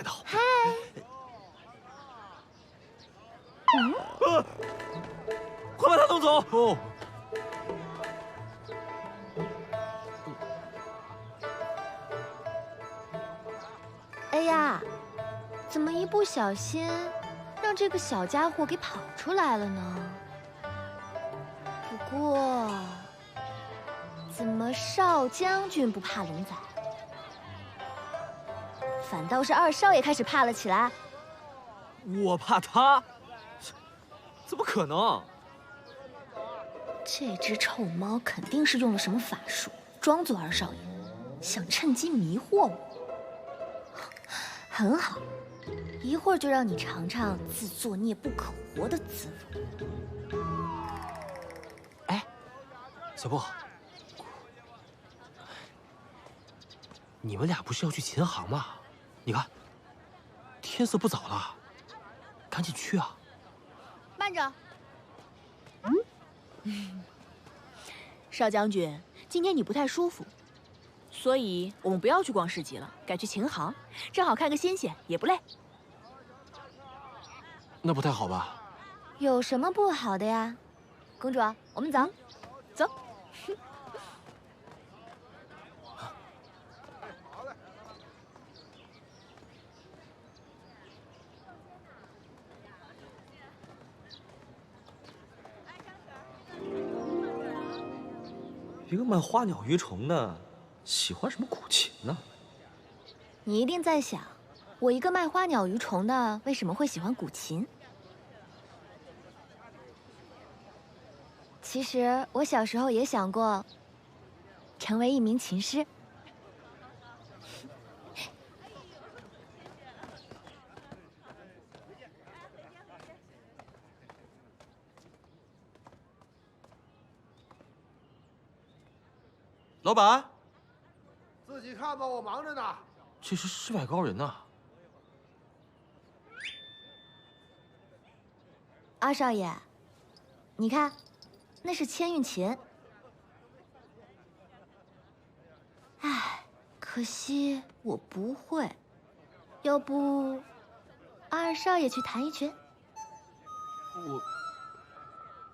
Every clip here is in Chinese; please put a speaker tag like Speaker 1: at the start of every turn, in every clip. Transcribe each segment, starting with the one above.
Speaker 1: 看到。
Speaker 2: 嗨。
Speaker 1: 快把他弄走！哦。
Speaker 2: 哎呀，怎么一不小心让这个小家伙给跑出来了呢？不过，怎么少将军不怕龙仔，反倒是二少爷开始怕了起来？
Speaker 1: 我怕他？怎么可能？
Speaker 2: 这只臭猫肯定是用了什么法术，装作二少爷，想趁机迷惑我。很好，一会儿就让你尝尝自作孽不可活的滋味。
Speaker 1: 哎，小布，你们俩不是要去琴行吗？你看，天色不早了，赶紧去啊！
Speaker 3: 慢着，少将军，今天你不太舒服，所以我们不要去逛市集了，改去琴行，正好看个新鲜，也不累。
Speaker 1: 那不太好吧？
Speaker 2: 有什么不好的呀？公主，我们走。
Speaker 3: 走。
Speaker 4: 一个卖花鸟鱼虫的，喜欢什么古琴呢？
Speaker 2: 你一定在想，我一个卖花鸟鱼虫的，为什么会喜欢古琴？其实我小时候也想过，成为一名琴师。
Speaker 4: 老板，
Speaker 5: 自己看吧，我忙着呢。
Speaker 1: 这是世外高人呐！
Speaker 2: 二少爷，你看，那是千韵琴。唉，可惜我不会。要不，二少爷去弹一曲？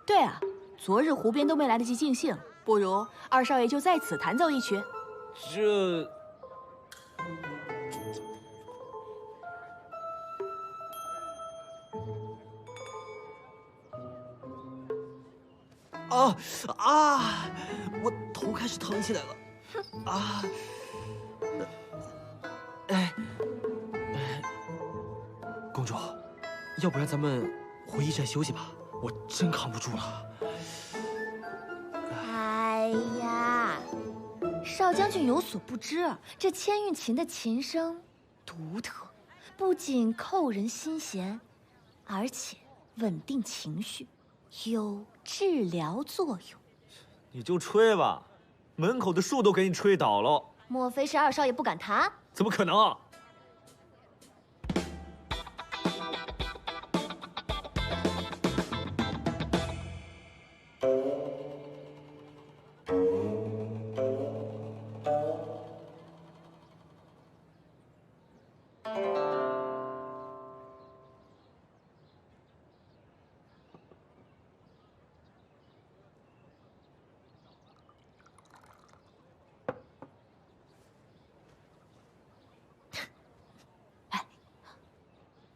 Speaker 3: 对啊，昨日湖边都没来得及尽兴，不如二少爷就在此弹奏一曲。
Speaker 1: 这……我头开始疼起来了。啊！公主，要不然咱们回驿站休息吧，我真扛不住了。
Speaker 2: 哎呀，少将军有所不知，这千韵琴的琴声独特，不仅扣人心弦，而且稳定情绪，有治疗作用。
Speaker 4: 你就吹吧，门口的树都给你吹倒了。
Speaker 2: 莫非是二少爷不敢弹？
Speaker 4: 怎么可能啊！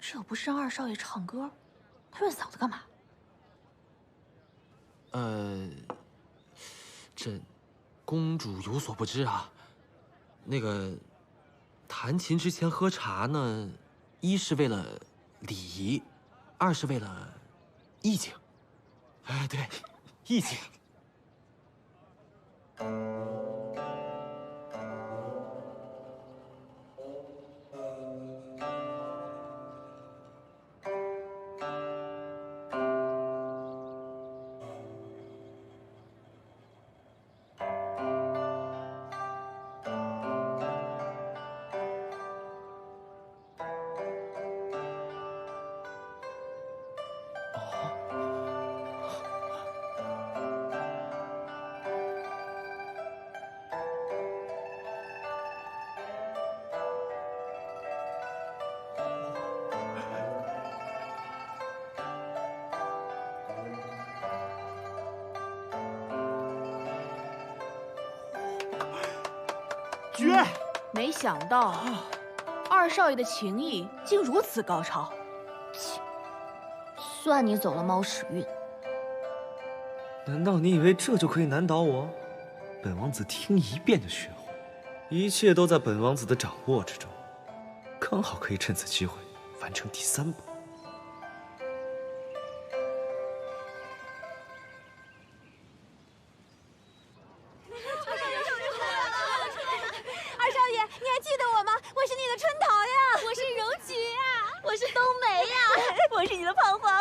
Speaker 3: 这不是让二少爷唱歌，他润嗓子干嘛？
Speaker 1: 这公主有所不知啊，那个弹琴之前喝茶呢，一是为了礼仪，二是为了意境。哎，对，意境。
Speaker 5: 绝！
Speaker 3: 没想到，二少爷的情谊竟如此高超。
Speaker 2: 算你走了猫屎运。
Speaker 4: 难道你以为这就可以难倒我？本王子听一遍就学会，一切都在本王子的掌握之中，刚好可以趁此机会完成第3步。
Speaker 3: 二少爷，你还记得我吗？我是你的春桃呀，我是柔菊呀，我是冬梅呀，我是你的胖黄黄，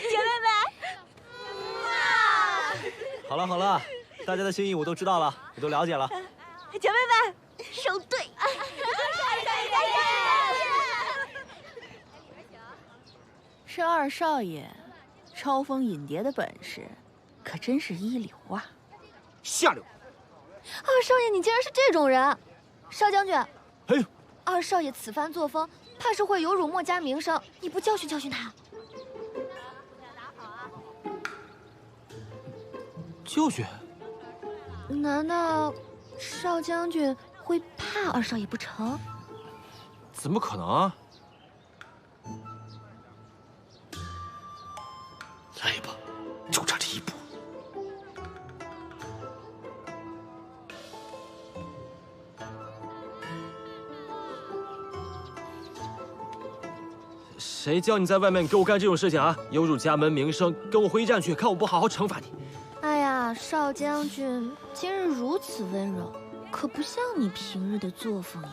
Speaker 3: 姐妹们。
Speaker 4: 好了好了，大家的心意我都知道了，我都了解了。
Speaker 3: 姐妹们，收队！这二少爷招蜂引蝶的本事，可真是一流啊！
Speaker 5: 下流！
Speaker 2: 二少爷，你竟然是这种人！少将军，
Speaker 5: 哎，
Speaker 2: 二少爷此番作风，怕是会有辱墨家名声，你不教训教训他？
Speaker 1: 教训？
Speaker 2: 难道少将军会怕二少爷不成？
Speaker 1: 怎么可能啊？
Speaker 4: 来吧，就差这一步。
Speaker 1: 谁叫你在外面给我干这种事情啊？有辱家门名声，跟我回驿站去，看我不好好惩罚你！
Speaker 2: 哎呀，少将军今日如此温柔，可不像你平日的作风呀。